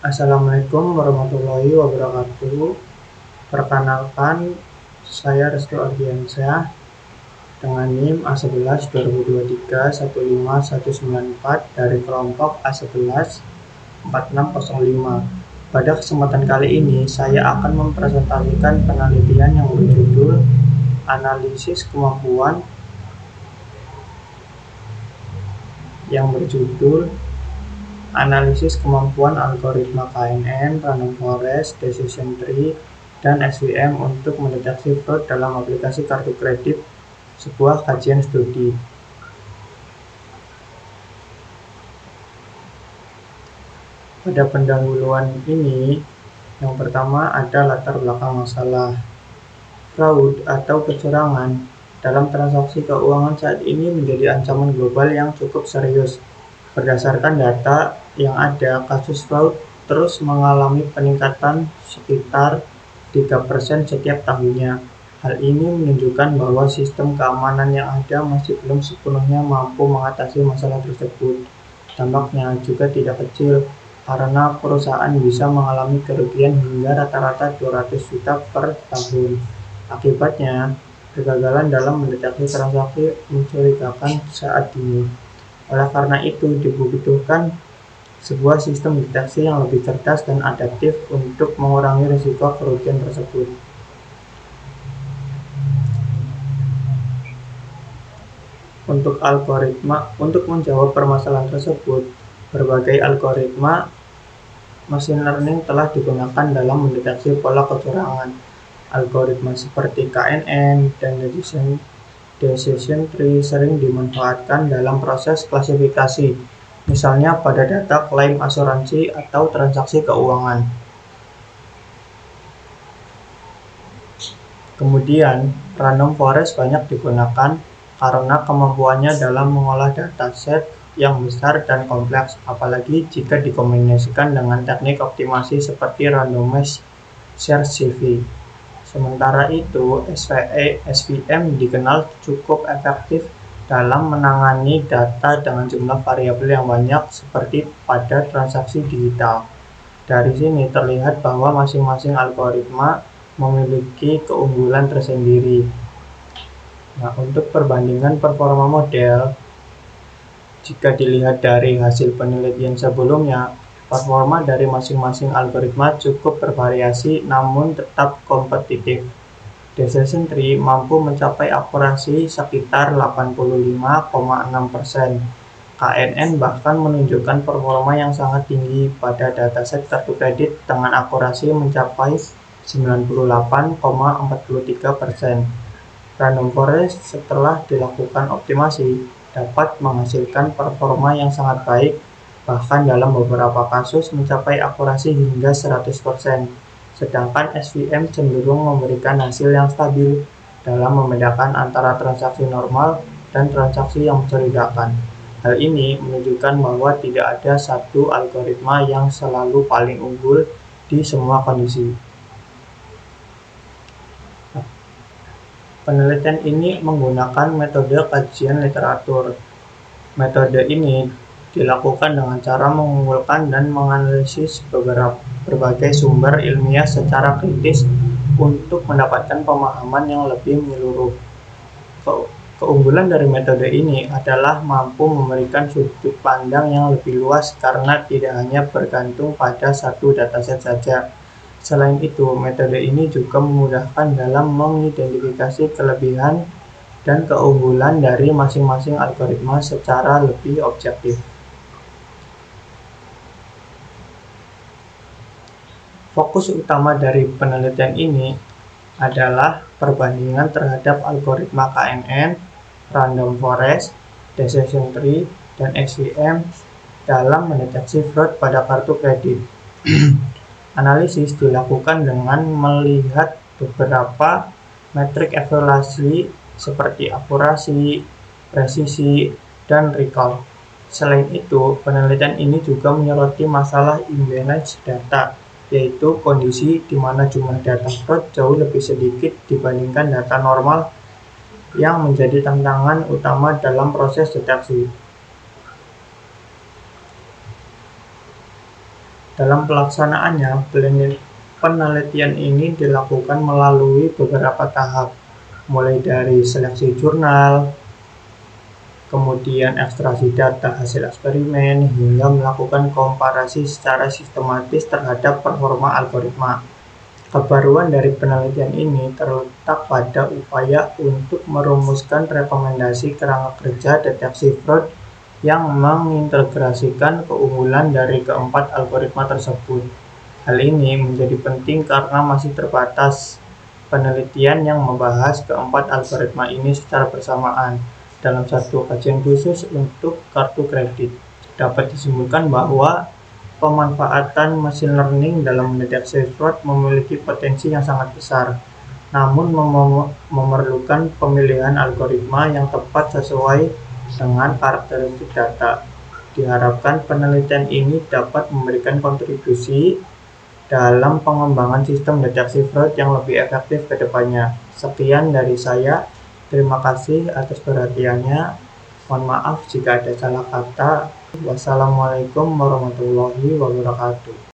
Assalamualaikum warahmatullahi wabarakatuh. Perkenalkan, saya Restu Ardiansyah dengan NIM A11 2023 15194 dari kelompok A11 4605. Pada kesempatan kali ini, saya akan mempresentasikan penelitian yang berjudul analisis kemampuan algoritma KNN, Random Forest, Decision Tree, dan SVM untuk mendeteksi fraud dalam aplikasi kartu kredit, sebuah kajian studi. Pada pendahuluan ini, yang pertama ada latar belakang masalah. Fraud atau kecurangan dalam transaksi keuangan saat ini menjadi ancaman global yang cukup serius. Berdasarkan data yang ada, kasus fraud terus mengalami peningkatan sekitar 3% setiap tahunnya. Hal ini menunjukkan bahwa sistem keamanan yang ada masih belum sepenuhnya mampu mengatasi masalah tersebut. Dampaknya juga tidak kecil, karena perusahaan bisa mengalami kerugian hingga rata-rata 200 juta per tahun. Akibatnya, kegagalan dalam mendeteksi transaksi mencurigakan saat ini. Oleh karena itu, dibutuhkan sebuah sistem deteksi yang lebih cerdas dan adaptif untuk mengurangi risiko kerugian tersebut. Untuk menjawab permasalahan tersebut, berbagai algoritma machine learning telah digunakan dalam mendeteksi pola kecurangan. Algoritma seperti KNN dan Decision Tree sering dimanfaatkan dalam proses klasifikasi, misalnya pada data klaim asuransi atau transaksi keuangan. Kemudian, Random Forest banyak digunakan karena kemampuannya dalam mengolah dataset yang besar dan kompleks, apalagi jika dikombinasikan dengan teknik optimasi seperti randomized search CV. Sementara itu, SVM dikenal cukup efektif dalam menangani data dengan jumlah variabel yang banyak seperti pada transaksi digital. Dari sini terlihat bahwa masing-masing algoritma memiliki keunggulan tersendiri. Nah, untuk perbandingan performa model, jika dilihat dari hasil penelitian sebelumnya, performa dari masing-masing algoritma cukup bervariasi namun tetap kompetitif. Decision Tree mampu mencapai akurasi sekitar 85,6%. KNN bahkan menunjukkan performa yang sangat tinggi pada dataset kartu kredit dengan akurasi mencapai 98,43%. Random Forest setelah dilakukan optimasi dapat menghasilkan performa yang sangat baik, bahkan dalam beberapa kasus mencapai akurasi hingga 100%. Sedangkan SVM cenderung memberikan hasil yang stabil dalam membedakan antara transaksi normal dan transaksi yang mencurigakan. Hal ini menunjukkan bahwa tidak ada satu algoritma yang selalu paling unggul di semua kondisi. Penelitian ini menggunakan metode kajian literatur. Metode ini dilakukan dengan cara mengumpulkan dan menganalisis berbagai sumber ilmiah secara kritis untuk mendapatkan pemahaman yang lebih menyeluruh. Keunggulan dari metode ini adalah mampu memberikan sudut pandang yang lebih luas karena tidak hanya bergantung pada satu dataset saja. Selain itu, metode ini juga memudahkan dalam mengidentifikasi kelebihan dan keunggulan dari masing-masing algoritma secara lebih objektif. Fokus utama dari penelitian ini adalah perbandingan terhadap algoritma KNN, Random Forest, Decision Tree, dan SVM dalam mendeteksi fraud pada kartu kredit. Analisis dilakukan dengan melihat beberapa metrik evaluasi seperti akurasi, presisi, dan recall. Selain itu, penelitian ini juga menyoroti masalah imbalance data, yaitu kondisi di mana jumlah data fraud jauh lebih sedikit dibandingkan data normal yang menjadi tantangan utama dalam proses deteksi. Dalam pelaksanaannya, penelitian ini dilakukan melalui beberapa tahap, mulai dari seleksi jurnal, kemudian ekstraksi data hasil eksperimen, hingga melakukan komparasi secara sistematis terhadap performa algoritma. Kebaruan dari penelitian ini terletak pada upaya untuk merumuskan rekomendasi kerangka kerja deteksi fraud yang mengintegrasikan keunggulan dari keempat algoritma tersebut. Hal ini menjadi penting karena masih terbatas penelitian yang membahas keempat algoritma ini secara bersamaan dalam satu kajian khusus untuk kartu kredit. Dapat disimpulkan bahwa pemanfaatan machine learning dalam mendeteksi fraud memiliki potensi yang sangat besar, namun memerlukan pemilihan algoritma yang tepat sesuai dengan karakteristik data. Diharapkan penelitian ini dapat memberikan kontribusi dalam pengembangan sistem deteksi fraud yang lebih efektif ke depannya. Sekian dari saya. Terima kasih atas perhatiannya. Mohon maaf jika ada salah kata. Wassalamualaikum warahmatullahi wabarakatuh.